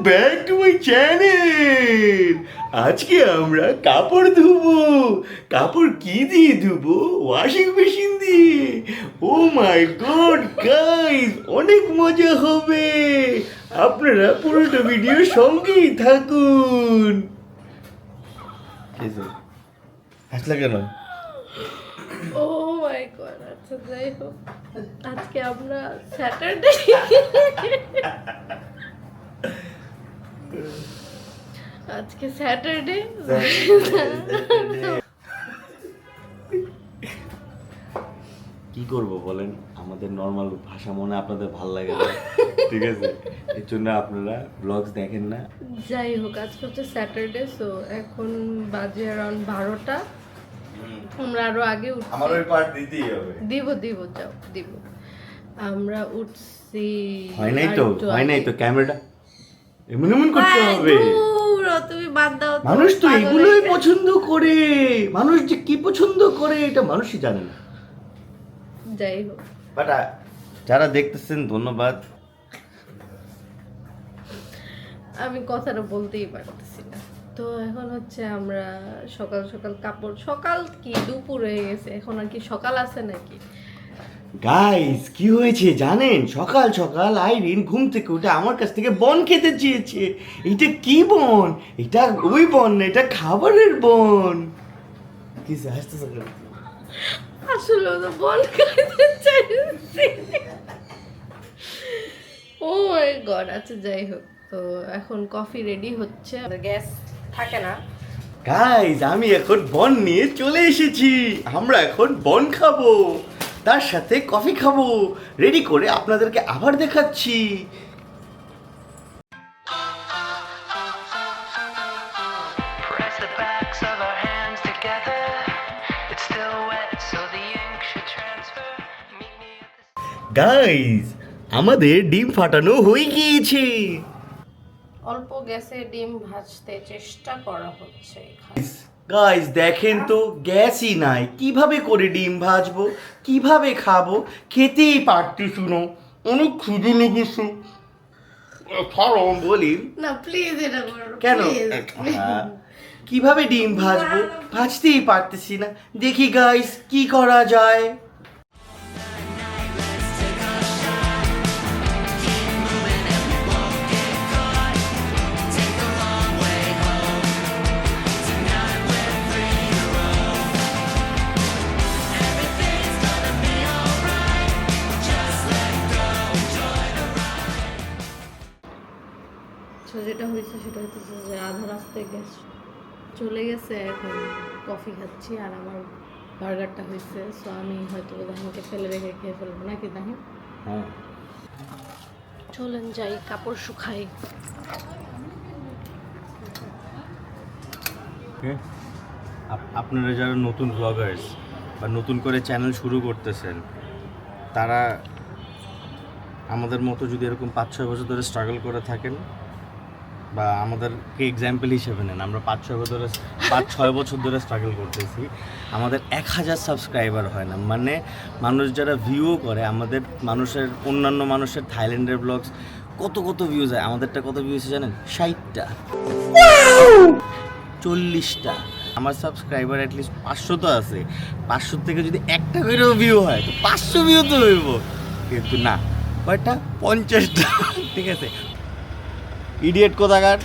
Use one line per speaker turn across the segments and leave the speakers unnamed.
Back to my channel. আজকে আমরা কাপড় ধুবো। কাপড় কি দিয়ে ধুবো? ওয়াশিং মেশিন দিয়ে। ও মাই গড গাইস, অনেক মজা হবে। আপনারা পুরোটা ভিডিও সঙ্গেই থাকুন। হাসলা কেন?
ও মাই গড, আচ্ছা যাই হোক, আজকে আমরা স্যাটারডে আজকে স্যাটারডে
কি করব বলেন, আমাদের নর্মাল ভাষা মনে আপনাদের ভাল লাগে না, ঠিক আছে? এর জন্য আপনারা ব্লগস দেখেন না।
যাই হোক, আজকে হচ্ছে স্যাটারডে, সো এখন বাজে অ্যারাউন্ড 12টা। আমরা আরো আগে উঠছি।
আমার ওই পার্ট দিতেই হবে।
দিব যাও দিব। আমরা উঠছি।
হয় নাই তো ক্যামেরাটা এমন করতে হবে।
তুমি বাদ দাও তো,
মানুষ তো
পাগল
এগুলোই
হয়ে গেছে।
পছন্দ করে। মানুষ যে কি পছন্দ করে এটা মানুষই জানে না।
যাই হোক,
বাট যারা দেখতেছেন ধন্যবাদ।
আমি কথাটা বলতেই পারতেছি না। তো এখন হচ্ছে আমরা সকাল সকাল কাপড়, সকাল কি দুপুর হয়ে গেছে, এখন আর কি সকাল আছে নাকি?
গাইস কি হয়েছে জানেন? সকাল সকাল আইরিন ঘুম থেকে উঠে আমার কাছ থেকে বন খেতে চেয়েছে। এটা কি বন? এটা ওই বন না, এটা খাবারের বন। কি হাসতেছ?
আসলে তো বল খাইতে চাইছি। ও মাই গড, আচ্ছা যাই হোক, তো এখন কফি রেডি হচ্ছে। গ্যাস থাকে না
গাইস, আমি এখন বন নিয়ে চলে এসেছি। আমরা এখন বন খাবো, তার সাথে কফি খাবো। রেডি করে আপনাদেরকে আবার দেখাচ্ছি।
Press the backs of our hands together. It's still wet, so the ink should transfer. Meet me at the
guys, আমাদের ডিম ফাটানো হয়ে গিয়েছে।
অল্প গ্যাসে ডিম ভাজতে চেষ্টা করা হচ্ছে।
গাইস দেখেন তো, গ্যাসই নাই, কিভাবে করে ডিম ভাজবো, কিভাবে খাবো? খেতেই পারতেছি না, অনেক খিদে লেগেছে। খাও বলি
না প্লিজ, এটা করো
কেন?
please।
কিভাবে ডিম ভাজবো? ভাজতেই পারতেছি না। দেখি গাইস কি করা যায়।
তো যেটা হয়েছে সেটা হচ্ছে যে আধা রাস্তায় গ্যাস চলে গেছে, এখন কফি খাচ্ছি। আর আমার বার্গারটা হয়েছে, সো আমি হয়তো দাহিনকে ফেলে রেখে খেয়ে ফেলবো, নাকি দাহিন?
হ্যাঁ,
চলেন যাই, কাপড় শুকাই।
আপনারা যারা নতুন ব্লগার্স বা নতুন করে চ্যানেল শুরু করতেছেন, তারা আমাদের মতো যদি এরকম 5-6 বছর ধরে স্ট্রাগল করে থাকেন, বা আমাদেরকে এক্সাম্পল হিসেবে নেন, আমরা 5-6 বছর ধরে স্ট্রাগল করতেছি। আমাদের 1000 সাবস্ক্রাইবার হয় না, মানে মানুষ যারা ভিউও করে, আমাদের মানুষের, অন্যান্য মানুষের থাইল্যান্ডের ব্লগস কত ভিউজ হয়, আমাদেরটা কত ভিউজ জানেন? 60টা, 40টা। আমার সাবস্ক্রাইবার অ্যাটলিস্ট 500 তো আছে। 500 থেকে যদি একটা করেও ভিউ হয় তো 500 ভিউ তো হইব, কিন্তু না, কয়টা? 50টা। ঠিক আছে, ইডিয়েট কোথাকার।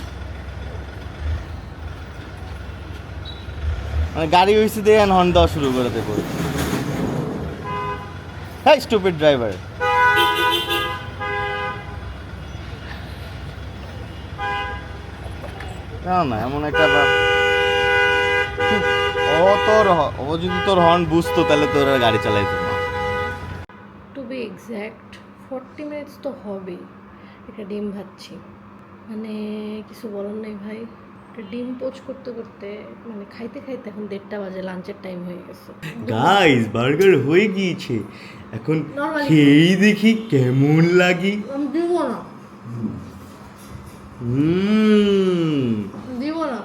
মানে গাড়ি হয়েছে দিয়ে হর্ন দেওয়া শুরু করে দেবো। হ্যাঁ, স্টুপিড ড্রাইভার। না এমন একটা ও যদি তোর হর্ন বুঝতো তাহলে তোর আর গাড়ি চালাইতো না।
টু বি এক্স্যাক্ট 40 মিনিটস তো হবেই। একটা ডিম ভাজছি, মানে কিছু বলার নেই ভাই। একটা ডিম পোচ করতে করতে, মানে খাইতে খাইতে এখন 1:30 বাজে, লাঞ্চের টাইম হয়ে গেছে।
গাইস, বার্গার হয়ে গিয়েছে, এখন
Normally-
খেয়েই দেখি কেমন লাগে।
আমি দিব না, দিব না।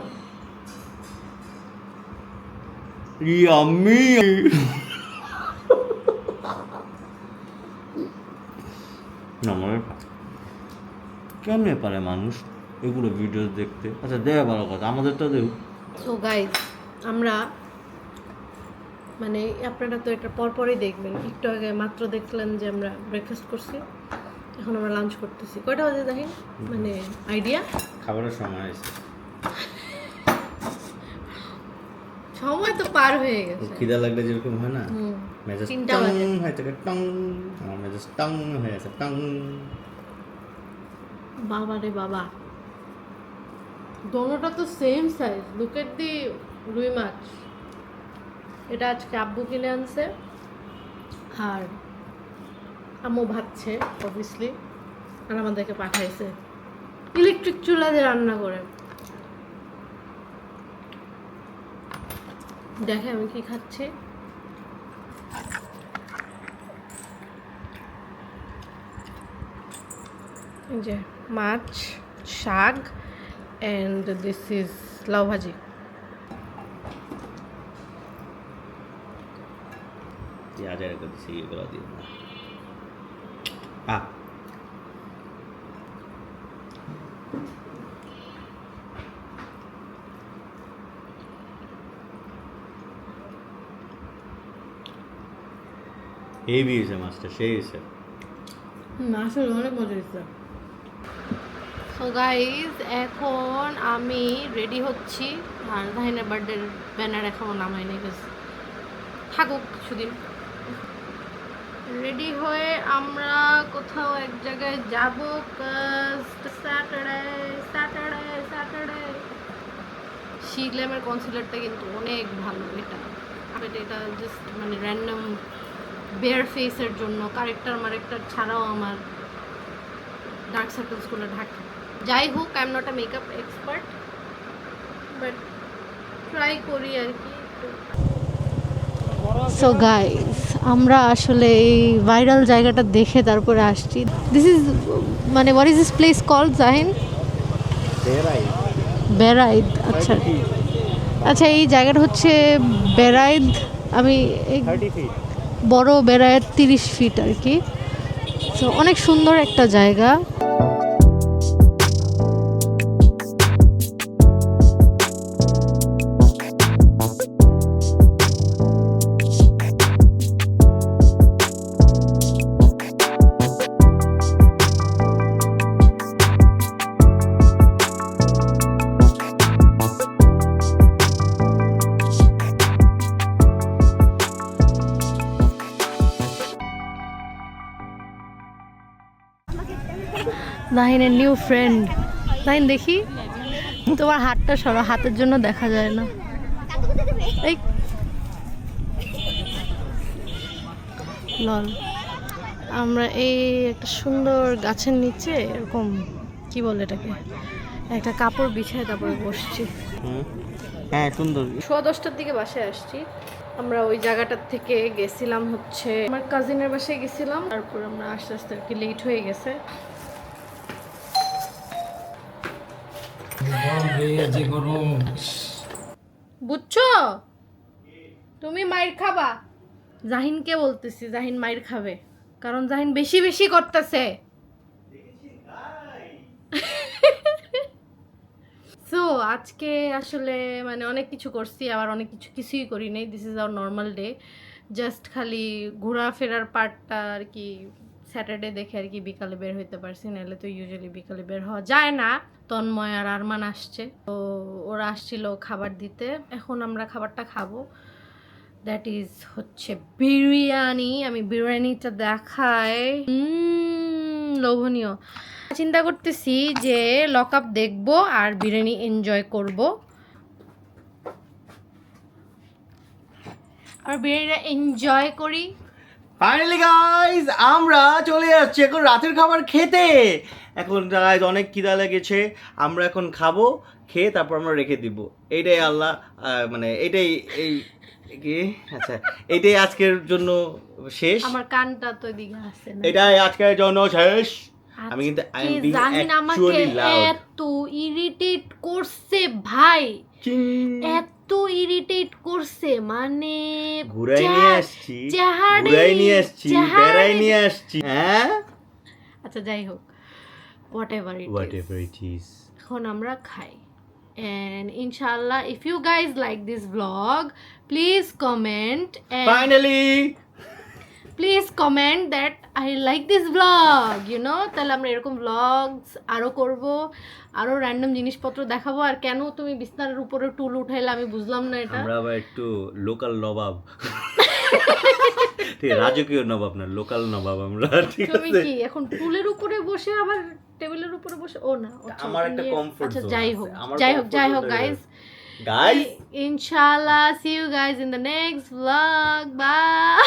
ইয়াম্মি। আমার কেমনে পারে মানুষ
এগুলো ভিডিও দেখতে। আচ্ছা দেওয়া ভালো কথা, আমাদেরটা দেও।
সো গাইজ, আমরা মানে আপনারা তো এটা পরপরই দেখবেন, একটু আগে মাত্র দেখলেন যে আমরা ব্রেকফাস্ট করছি, এখন আমরা লাঞ্চ করতেছি। কয়টা বাজে দেখেন, মানে আইডিয়া
খাবারের সময় আছে।
সময় তো পার হয়ে গেছে।
খিদা লাগলে যেরকম হয় না,
হুম,
মেজাজ
3টা
টং
বাজে।
হয়ে থাকে, টং। আমার মেজাজ টং হয়ে আছে, টং।
বাবা রে বাবা, দোনোটা তো সেম সাইজ। লুক এট দি রুই মাছ। এটা আজকে আব্বু কিনে আনছে, আর আম্মু ভাবছে অবভিয়াসলি, আর আমাদেরকে পাঠাইছে ইলেকট্রিক চুলাতে রান্না করে। দেখে আমি কি খাচ্ছি। এই যে মাছ, শাক, অ্যান্ড দিস ইজ লাউ ভাজি।
হাজার করতেছি এগুলো দিয়ে
হেভি হয়েছে মাছটা, সেই হয়েছে।
আসলে অনেক মজা হয়েছে। সো গাইজ, এখন আমি রেডি হচ্ছি, আর জাহিনের বার্থডের ব্যানার এখনও নামাইনি, বিকজ থাকুক কিছুদিন। রেডি হয়ে আমরা কোথাও এক জায়গায় যাব, স্যাটারডে। শিলামের কনসিলারটা কিন্তু অনেক ভালো। এটা জাস্ট মানে র্যান্ডম বেয়ার ফেসের জন্য, কারেক্টার ছাড়াও আমার ডার্ক সার্কেলসগুলো ঢাকে। যাই হোক, I am not a makeup expert, but try করি আর কি। সো গাইস, আমরা আসলে এই ভাইরাল জায়গাটা দেখে তারপরে আসছি। দিস ইজ মানে what is this place called Jahin? Beraid. আচ্ছা আচ্ছা, এই জায়গাটা হচ্ছে বেরাইদ। আমি বড় বেরাইদ 30 ফিট আর কি। তো অনেক সুন্দর একটা জায়গা। নাহিনের নিউ ফ্রেন্ড। নাহিন দেখি তোমার হাতটা সরো, হাতের জন্য দেখা যায় না। এই লল, আমরা এই একটা সুন্দর গাছের নিচে এরকম কি বলে এটাকে, একটা কাপড় বিছায় তারপরে বসছি।
হ্যাঁ সুন্দর। 10:30টার
দিকে বাসায় আসছি। আমরা ওই জায়গাটার থেকে গেছিলাম হচ্ছে আমার কাজিনের বাসায় গেছিলাম, তারপর আমরা আস্তে আস্তে আর কি লেট হয়ে গেছে। বুঝছো, তুমি মাইর খাবা। জাহিনকে বলতেছি, জাহিন মাইর খাবে, কারণ জাহিন বেশি বেশি করতেছে। সো আজকে আসলে মানে অনেক কিছু করছি, আবার অনেক কিছুই করি নাই। This is our normal day. Just খালি ঘোরাফেরার পার্টটা আর কি স্যাটারডে দেখে আর কি বিকালে বের হইতে পারছি, নাহলে তো ইউজুয়ালি বিকালে বের হওয়া যায় না। তন্ময় আর আরমান আসছে, তো ওরা আসছিল খাবার দিতে। এখন আমরা খাবারটা খাবো, দ্যাট ইজ হচ্ছে বিরিয়ানি। আমি বিরিয়ানিটা দেখাই, লোভনীয়। চিন্তা করতেছি যে লক আপ দেখবো আর বিরিয়ানি এনজয় করব, আর বিরিয়ানিটা এনজয় করি।
ফাইনালি গাইজ, আমরা চলে যাচ্ছি এখন রাতের খাবার খেতে। এখন গাইজ অনেক খিদা লেগেছে, আমরা এখন খাবো, খেয়ে তারপর আমরা রেখে দিব। এইটাই আল্লাহ মানে এইটাই এই কি আচ্ছা এইটাই আজকের জন্য শেষ।
আমার কানটা তো এদিকে আসে না।
এটাই আজকের জন্য শেষ। আমি কিন্তু
জাহিন আমাকে এত ইরিটেট করছে ভাই, এত ইরিটেট করছে, মানে
ঘুরাই নিয়ে আসছি, ঘুরাই নিয়ে আসছি, বেড়াই নিয়ে আসছি। হ্যাঁ
আচ্ছা যাই হোক, হোয়াট এভার ইট ইজ। এখন আমরা খাই and inshallah if you guys like this vlog please comment and
finally
please comment that I like this vlog you know তাহলে আমরা এরকম vlogs আরো করব আরো র্যান্ডম জিনিসপত্র দেখাবো আর কেন তুমি বিছানার উপরে টুল উঠাইলে আমি বুঝলাম না এটা
আমরা আবার একটু লোকাল নবাব ঠিক আছে, রাজকীয় নবাব না লোকাল নবাব আমরা, ঠিক
তুমি
আছে?
কি এখন টুলের উপরে বসে আবার টেবিলের উপরে বসে ও না আচ্ছা,
আমার একটা
ইয়ে-
comfort
আচ্ছা
zone
যাই
আছে,
হোক
আমার
যাই হোক
comfort
যাই
zone
হোক
টা
guys
Guys,
inshallah see you guys in the next vlog bye